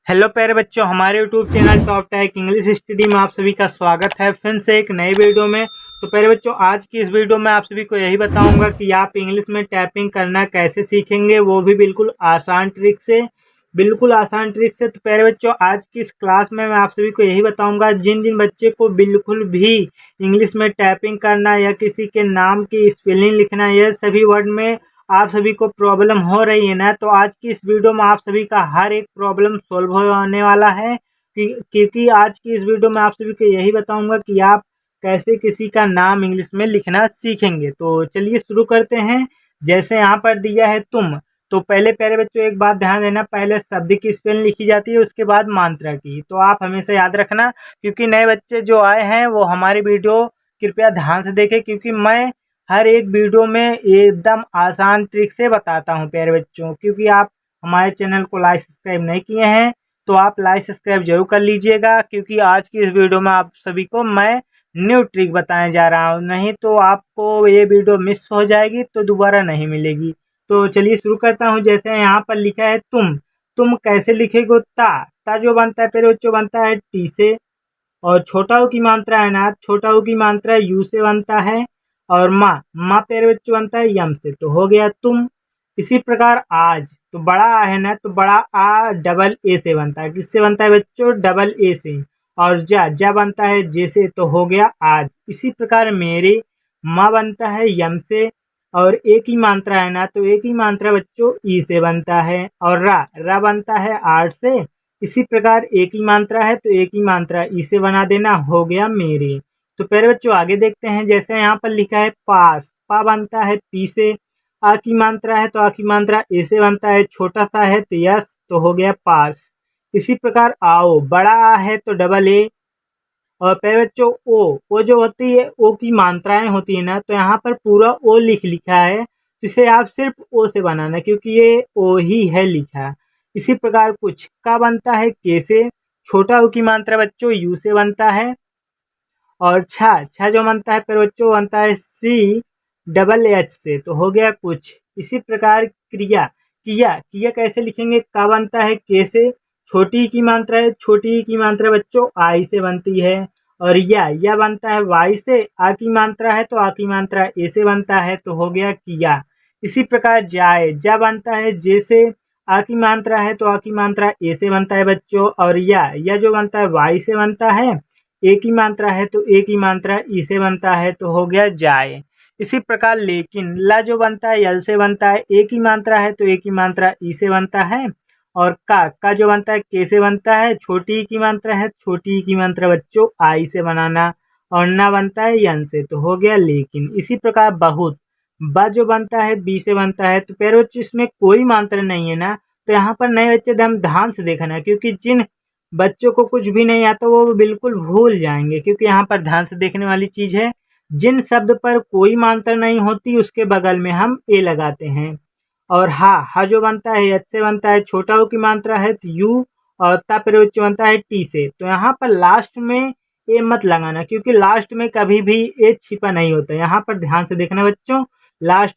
Hello प्यारे बच्चों, हमारे यूट्यूब चैनल टॉप टैक इंग्लिश स्टडी में आप सभी का स्वागत है फिर से एक नए वीडियो में। तो प्यारे बच्चों, आज की इस वीडियो में आप सभी को यही बताऊंगा कि आप इंग्लिश में टाइपिंग करना कैसे सीखेंगे, वो भी बिल्कुल आसान ट्रिक से। तो प्यारे बच्चों, आज की इस क्लास में मैं आप सभी को यही बताऊंगा, जिन जिन बच्चे को बिल्कुल भी इंग्लिश में टाइपिंग करना या किसी के नाम की स्पेलिंग लिखना, यह सभी वर्ड में आप सभी को प्रॉब्लम हो रही है ना, तो आज की इस वीडियो में आप सभी का हर एक प्रॉब्लम सॉल्व होने वाला है। क्योंकि आज की इस वीडियो में आप सभी को यही बताऊंगा कि आप कैसे किसी का नाम इंग्लिश में लिखना सीखेंगे। तो चलिए शुरू करते हैं। जैसे यहाँ पर दिया है तुम, तो पहले प्यारे बच्चों एक बात ध्यान देना, पहले शब्द की स्पेलिंग लिखी जाती है, उसके बाद मात्रा की। तो आप हमेशा याद रखना, क्योंकि नए बच्चे जो आए हैं वो हमारी वीडियो कृपया ध्यान से देखें, क्योंकि मैं हर एक वीडियो में एकदम आसान ट्रिक से बताता हूं प्यारे बच्चों। क्योंकि आप हमारे चैनल को लाइक सब्सक्राइब नहीं किए हैं तो आप लाइक सब्सक्राइब जरूर कर लीजिएगा, क्योंकि आज की इस वीडियो में आप सभी को मैं न्यू ट्रिक बताने जा रहा हूं, नहीं तो आपको ये वीडियो मिस हो जाएगी तो दोबारा नहीं मिलेगी। तो चलिए शुरू करता हूँ। जैसे यहाँ पर लिखा है तुम कैसे लिखेगो? ता जो बनता है प्यारे बच्चों बनता है टी से, और छोटा ऊ की मात्रा है ना, छोटा ऊ की मात्रा यू से बनता है, और माँ प्यारे बच्चों बनता है यम से। तो हो गया तुम। इसी प्रकार आज, तो बड़ा आ है ना, तो बड़ा आ डबल ए से बनता है। किससे बनता है बच्चों? डबल ए से। और जा बनता है जे से, तो हो गया आज। इसी प्रकार मेरे, माँ बनता है यम से, और एक ही मात्रा है ना, तो एक ही मात्रा बच्चों ई से बनता है, और रा बनता है आर से। इसी प्रकार एक ही मात्रा है तो एक ही मात्रा ई से बना देना, हो गया मेरे। तो प्यारे बच्चों आगे देखते हैं। जैसे यहाँ पर लिखा है पास, पा बनता है पी से, आ की मात्रा है तो आ की मात्रा ए से बनता है, छोटा सा है तो यस, तो हो गया पास। इसी प्रकार आओ, बड़ा आ है तो डबल ए, और प्यारे बच्चों ओ जो होती है, ओ की मात्राएं होती है ना, तो यहाँ पर पूरा ओ लिखा है, तो इसे आप सिर्फ ओ से बनाना, क्योंकि ये ओ ही है लिखा। इसी प्रकार कुछ का बनता है के से, छोटा ऊ की मात्रा बच्चों यू से बनता है, और छा जो बनता है फिर बच्चों बनता है सी डबल एच से, तो हो गया कुछ। इसी प्रकार क्रिया, किया कैसे लिखेंगे? का बनता है के से, छोटी की मात्रा है, छोटी की मात्रा बच्चों आई से बनती है, और या बनता है वाई से, आ की मात्रा है तो आ की मात्रा ए से बनता है, तो हो गया किया। इसी प्रकार जाए, जा बनता है जे से, आ की मात्रा है तो आ की मात्रा ए से बनता है बच्चों, और या जो बनता है वाई से बनता है, एक ही मात्रा है तो एक ही मात्रा ई से बनता है, तो हो गया जाए। इसी प्रकार लेकिन, ला जो बनता है यल से बनता है, एक ही मात्रा है तो एक ही मात्रा ई से बनता है, और का जो बनता है के से बनता है, छोटी की मात्रा है, छोटी की मात्रा बच्चों आई से बनाना, और ना बनता है यन से, तो हो गया लेकिन। इसी प्रकार बहुत, ब जो बनता है बी से बनता है, तो प्यारे बच्चों इसमें कोई मात्रा नहीं है ना, तो यहाँ पर नए बच्चे हम ध्यान से देखना, क्योंकि जिन बच्चों को कुछ भी नहीं आता वो बिल्कुल भूल जाएंगे, क्योंकि यहाँ पर ध्यान से देखने वाली चीज है। जिन शब्द पर कोई मात्रा नहीं होती उसके बगल में हम ए लगाते हैं। और हा जो बनता है एच से बनता है, छोटा ऊ की मात्रा है तो यू, और ता फिर बच्चों बनता है टी से। तो यहाँ पर लास्ट में ए मत लगाना, क्योंकि लास्ट में कभी भी ए छिपा नहीं होता। यहाँ पर ध्यान से देखना बच्चों, लास्ट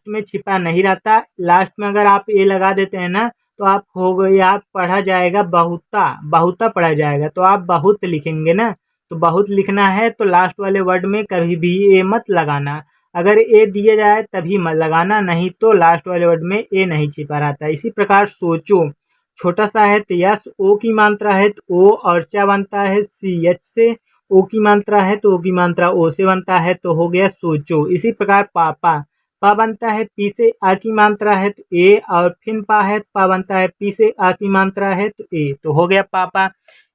में छिपा नहीं रहता। लास्ट में अगर आप ए लगा देते हैं ना, तो आप हो गए, आप पढ़ा जाएगा बहुता पढ़ा जाएगा, तो आप बहुत लिखेंगे ना। तो बहुत लिखना है तो लास्ट वाले वर्ड में कभी भी ए मत लगाना। अगर ए दिया जाए तभी मत लगाना, नहीं तो लास्ट वाले वर्ड में ए नहीं छिपा रहता। इसी प्रकार सोचो, छोटा सा है तो यस, ओ की मात्रा है तो ओ, और चा बनता है सी एच से, ओ की मात्रा है तो ओ की मात्रा ओ से बनता है, तो हो गया सोचो। इसी प्रकार पापा, पा बनता है पी से, आ की मात्रा है तो ए, और फिर पा है तो पा बनता है पी से, आ की मात्रा है तो ए, तो हो गया पापा।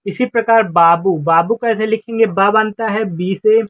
इसी प्रकार बाबू, बाबू कैसे लिखेंगे? बा बनता है बी से,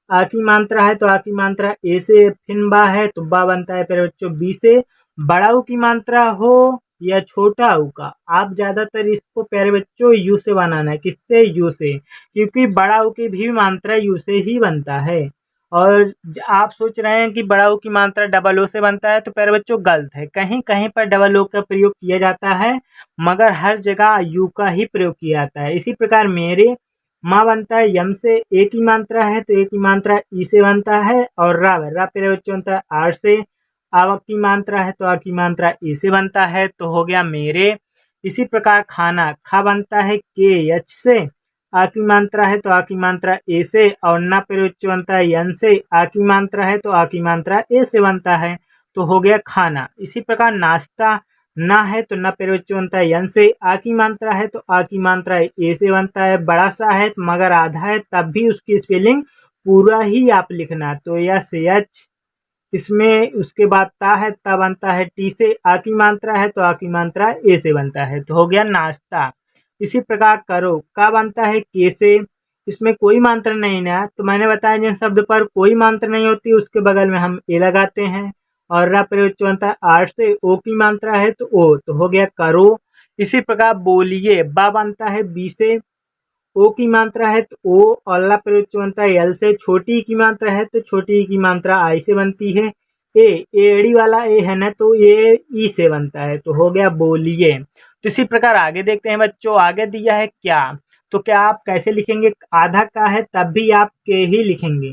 आ की मात्रा है तो आ की मात्रा ए से, फिर बा है तो बा बनता है फिर बच्चों बी से। बड़ा ऊ की मात्रा हो या छोटा ऊ का, आप ज्यादातर इसको प्यारे बच्चों यू से बनाना है। किससे? यू से, क्योंकि बड़ा ऊ की भी मात्रा यू से ही बनता है। और आप सोच रहे हैं कि बड़ा ओ की मात्रा डबल ओ से बनता है, तो प्यारे बच्चों गलत है। कहीं कहीं पर डबल ओ का प्रयोग किया जाता है, मगर हर जगह यू का ही प्रयोग किया जाता है। इसी प्रकार मेरे, माँ बनता है यम से, एक ही मात्रा है तो एक ही मात्रा ई से बनता है, और रा प्यारे बच्चों बनता है आर से, आ की मात्रा है तो आ की मात्रा ई से बनता है, तो हो गया मेरे। इसी प्रकार खाना, खा बनता है के एच से, आ की मात्रा है तो आ की मात्रा ए से, और ना प्रयोज्य बनता है यन से, आ की मात्रा है तो आ की मात्रा ए से बनता है, तो हो गया खाना। इसी प्रकार नाश्ता, ना है तो ना प्रयोज्य बनता है यन से, आ की मात्रा है तो आ की मात्रा ए से बनता है। बड़ा सा है मगर आधा है तब भी उसकी स्पेलिंग पूरा ही आप लिखना, तो यस एच, इसमें उसके बाद ता है, ता बनता है टी से, आ की मात्रा है तो आ की मात्रा ए से बनता है, तो हो गया नाश्ता। इसी प्रकार करो, का बनता है के से, इसमें कोई मात्रा नहीं ना, तो मैंने बताया जिन शब्द पर कोई मात्रा नहीं होती उसके बगल में हम ए लगाते हैं। और रा प्रयोग बनता है आर से, ओ की मात्रा है तो ओ, तो हो गया करो। इसी प्रकार बोलिए, बा बनता है बी से, ओ की मात्रा है तो ओ, और ला प्रयोग बनता है एल से, छोटी की मात्रा है तो छोटी की मात्रा आई से बनती है। ए, एड़ी वाला ए है ना, तो ये ई से बनता है, तो हो गया बोलिए। तो इसी प्रकार आगे देखते हैं बच्चों, आगे दिया है क्या, तो क्या आप कैसे लिखेंगे, आधा का है तब भी आप के ही लिखेंगे।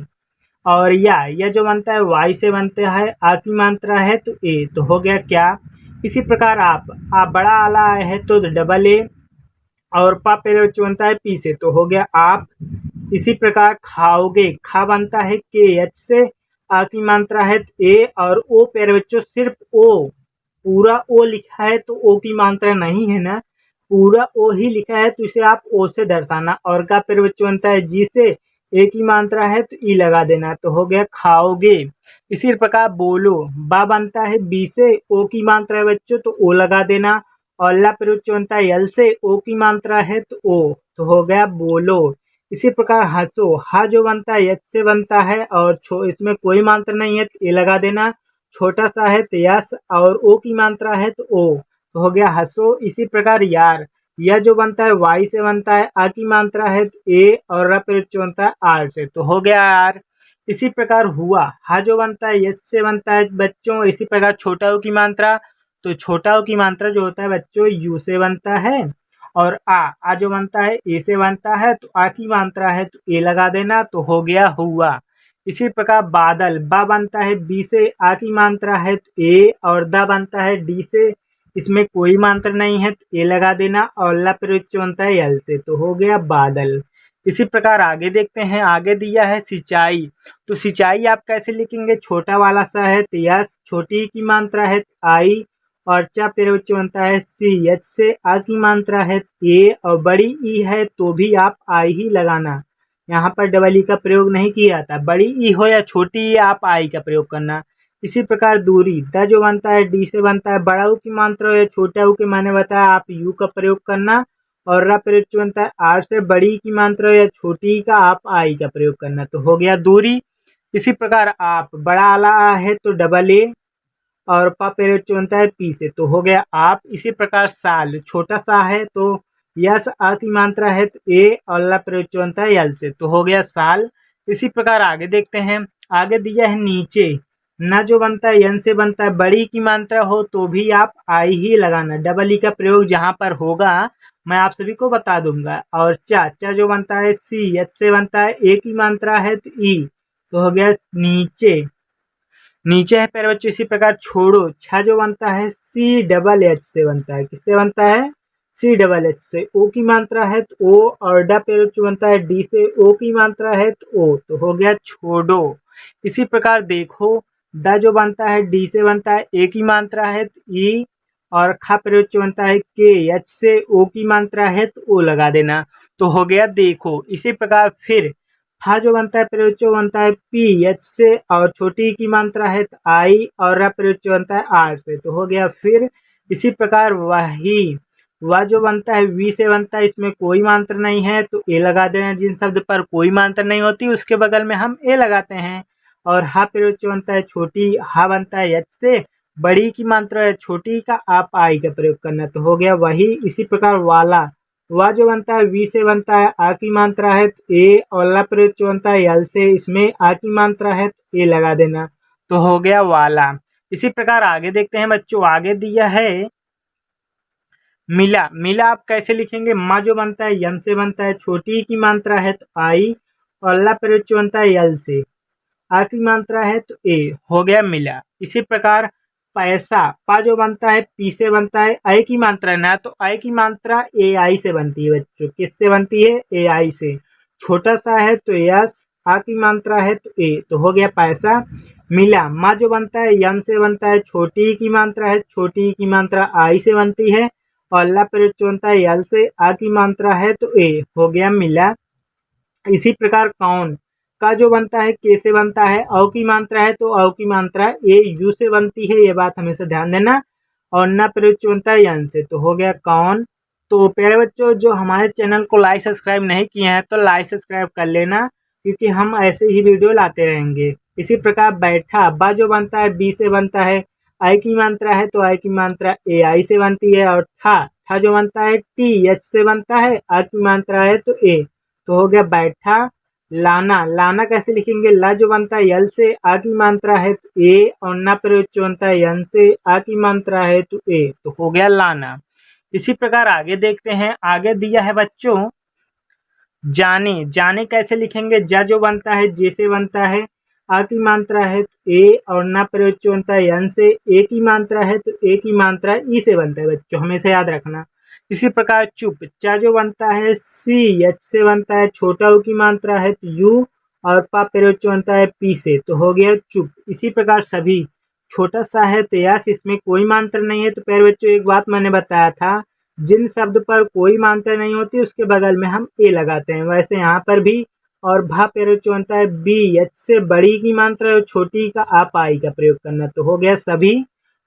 और या जो बनता है वाई से बनता है, आ की मात्रा है तो ए, तो हो गया क्या। इसी प्रकार आप बड़ा आला है तो डबल ए, और पा प्रयोग बनता है पी से, तो हो गया आप। इसी प्रकार खाओगे, खा बनता है के एच से, आ की मात्रा है ए, और ओ प्यारे बच्चों सिर्फ ओ, पूरा ओ लिखा है तो ओ की मात्रा नहीं है ना, पूरा ओ ही लिखा है तो इसे आप ओ से दर्शाना। और का प्यारे बच्चों बनता है जी से, ए की मात्रा है तो ई लगा देना, तो हो गया खाओगे। इसी प्रकार बोलो, बा बनता है बी से, ओ की मात्रा है बच्चों तो ओ लगा देना, और ला प्रयोग बनता है यल से, ओ की मात्रा है तो ओ, तो हो गया बोलो। इसी प्रकार हंसो, हा जो बनता है यच से बनता है, और इसमें कोई मात्रा नहीं है तो ए लगा देना, छोटा सा है तो यस, और ओ की मात्रा है तो ओ, तो हो गया हंसो। इसी प्रकार यार, यह जो बनता है वाई से बनता है, आ की मात्रा है तो ए, और रा प्रयोग बनता है आर से, तो हो गया आर। इसी प्रकार हुआ, हा जो बनता है यच से बनता है बच्चों, इसी प्रकार छोटा ओ की मात्रा, तो छोटा ओ की मात्रा जो होता है बच्चों यू से बनता है। और आ जो बनता है ए से बनता है, तो आ की मात्रा है तो ए लगा देना, तो हो गया हुआ। इसी प्रकार बादल, बा बनता है बी से, आ की मात्रा है तो ए, और दा बनता है डी से, इसमें कोई मात्रा नहीं है तो ए लगा देना, और ला प्रयोग बनता है एल से, तो हो गया बादल। इसी प्रकार आगे देखते हैं, आगे दिया है सिंचाई, तो सिंचाई आप कैसे लिखेंगे, छोटा वाला सा है तो यस, छोटी की मात्रा है तो आई, और चा प्रयोग बनता है सी एच से, आ की मात्रा है ए, और बड़ी ई है तो भी आप आई ही लगाना, यहाँ पर डबल ई का प्रयोग नहीं किया जाता, बड़ी ई हो या छोटी ई आप आई का प्रयोग करना। इसी प्रकार दूरी, द जो बनता है डी से बनता है, बड़ा ऊ की मात्रा या छोटा ऊ के मैंने बताया आप यू का प्रयोग करना, और रा प्रयोग बनता है आर से, बड़ी की मात्रा या छोटी का आप आई का प्रयोग करना, तो हो गया दूरी। इसी प्रकार आप, बड़ा आला है तो डबल ए, और पा प्रयोग बनता है पी से, तो हो गया आप। इसी प्रकार साल, छोटा सा है तो यस, आ की मात्रा है तो ए, और ला प्रयोग बनता है यल से, तो हो गया साल। इसी प्रकार आगे देखते हैं, आगे दिया है नीचे, न जो बनता है यन से बनता है, बड़ी की मात्रा हो तो भी आप आई ही लगाना, डबल ई का प्रयोग जहाँ पर होगा मैं आप सभी को बता दूंगा। और चा जो बनता है सी एच से बनता है, ए की मात्रा है तो ई, तो हो गया नीचे। नीचे है प्यारे बच्चों। इसी प्रकार छोड़ो, छा जो बनता है सी डबल एच से बनता है, किससे बनता है, सी डबल एच से, ओ की मात्रा है तो ओ, और डा प्यारे बच्चों बनता है डी से, ओ की मात्रा है तो ओ, तो हो गया छोड़ो। इसी प्रकार देखो, द जो बनता है डी से बनता है, ए की मात्रा है तो ई, और खा प्रयोग बनता है के एच से, ओ की मात्रा है तो ओ लगा देना, तो हो गया देखो। इसी प्रकार फिर था जो बनता है प्रयोग बनता है पी एच से, और छोटी की मात्रा है तो आई, और रा प्रयोग बनता है आर से, तो हो गया फिर। इसी प्रकार वही, वह जो बनता है वी से बनता है, इसमें कोई मात्रा नहीं है तो ए लगा देना, जिन शब्द पर कोई मात्रा नहीं होती उसके बगल में हम ए लगाते हैं। और हा प्रयोग बनता है छोटी, हा बनता है एच से, बड़ी की मात्रा है छोटी का आप आई का प्रयोग करना, तो हो गया वही। इसी प्रकार वाला, वह जो बनता है वी से बनता है, आ की मात्रा है तो ए, और ला प्रयोग जो बनता है यल से, इसमें आ की मात्रा है तो ए लगा देना, तो हो गया वाला। इसी प्रकार आगे देखते हैं बच्चों, आगे दिया है मिला। मिला आप कैसे लिखेंगे, माँ जो बनता है यम से बनता है, छोटी की मात्रा है तो आई, और ला प्रयोग जो बनता है यल से, आ की मात्रा है तो ए, हो गया मिला। इसी प्रकार पैसा, पा जो बनता है पी से बनता है, ऐ की मात्रा ना, तो ऐ की मात्रा ए आई से बनती है बच्चों। किससे बनती है? ए आई से। छोटा सा है तो यस, आ की मात्रा है तो ए, तो हो गया पैसा। मिला, मा जो बनता है यम से बनता है, छोटी की मात्रा है, छोटी की मात्रा आई से बनती है, और ला प्रयोग बनता है यल से, आ की मात्रा है तो ए, हो गया मिला। इसी प्रकार कौन का जो बनता है के से बनता है, औ की मात्रा है तो औ की मात्रा ए यू से बनती है, ये बात हमेशा ध्यान देना। और ना प्रयोग बनता है यन से, तो हो गया कौन। तो प्यारे बच्चों, जो हमारे चैनल को लाइक सब्सक्राइब नहीं किए हैं तो लाइक सब्सक्राइब कर लेना, क्योंकि हम ऐसे ही वीडियो लाते रहेंगे। इसी प्रकार बैठा, बा जो बनता है बी से बनता है, आई की मात्रा है तो आई की मात्रा ए आई से बनती है, और ठा जो बनता है टी एच से बनता है, आ की मात्रा है तो ए, तो हो गया बैठा। लाना, लाना कैसे लिखेंगे? ला जो बनता है यल से, आ की मात्रा है तो ए, और ना प्रयोग बनता है यन से, आ की मात्रा है तो ए, तो हो गया लाना। इसी प्रकार आगे देखते हैं। आगे दिया है बच्चों जाने, जाने कैसे लिखेंगे? जा जो बनता है जे से बनता है, आ की मात्रा है तो ए, और ना प्रयोग बनता है यन से, ए की मात्रा है तो ए की मात्रा ई से बनता है बच्चों, हमेशा याद रखना। इसी प्रकार चुप, चा जो बनता है सी एच से बनता है, छोटा ऊ की मात्रा है तो यू, और पा प्रयोग बनता है पी से, तो हो गया चुप। इसी प्रकार सभी, छोटा सा है तो यस, इसमें कोई मात्रा नहीं है। तो प्यारे बच्चों, एक बात मैंने बताया था, जिन शब्द पर कोई मात्रा नहीं होती उसके बगल में हम ए लगाते हैं, वैसे यहाँ पर भी। और भा प्रयोग बनता है बी एच से, बड़ी की मात्रा और छोटी का आप आई का प्रयोग करना, तो हो गया सभी।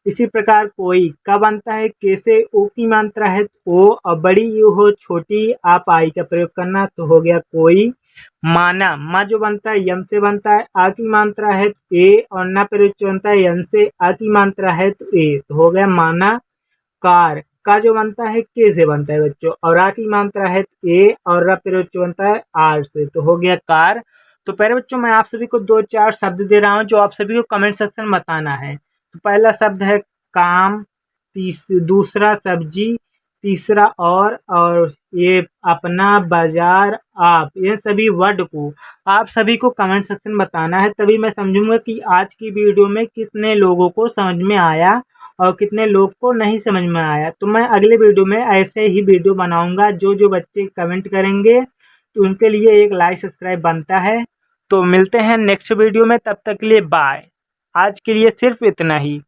इसी प्रकार कोई का बनता है के से, ओ की मात्रा है ओ, और बड़ी यू हो, छोटी आप आई का प्रयोग करना, तो हो गया कोई। माना, मा जो बनता है यम से बनता है, आ की मात्रा है ए, और ना प्रयोग बनता है यन से, आ की मात्रा है तो ए, तो हो गया माना। कार, का जो बनता है के से बनता है बच्चों, और आ की मात्रा है ए, और रा प्रयोग बनता है आर से, तो हो गया कार। तो पहले बच्चों, मैं आप सभी को 2-4 शब्द दे रहा हूँ जो आप सभी को कमेंट सेक्शन में बताना है। तो पहला शब्द है काम, दूसरा सब्जी, तीसरा और ये अपना, बाजार, आप, ये सभी वर्ड को आप सभी को कमेंट सेक्शन में बताना है, तभी मैं समझूंगा कि आज की वीडियो में कितने लोगों को समझ में आया और कितने लोग को नहीं समझ में आया। तो मैं अगले वीडियो में ऐसे ही वीडियो बनाऊंगा, जो जो बच्चे कमेंट करेंगे तो उनके लिए एक लाइक सब्सक्राइब बनता है। तो मिलते हैं नेक्स्ट वीडियो में, तब तक के लिए बाय। आज के लिए सिर्फ इतना ही।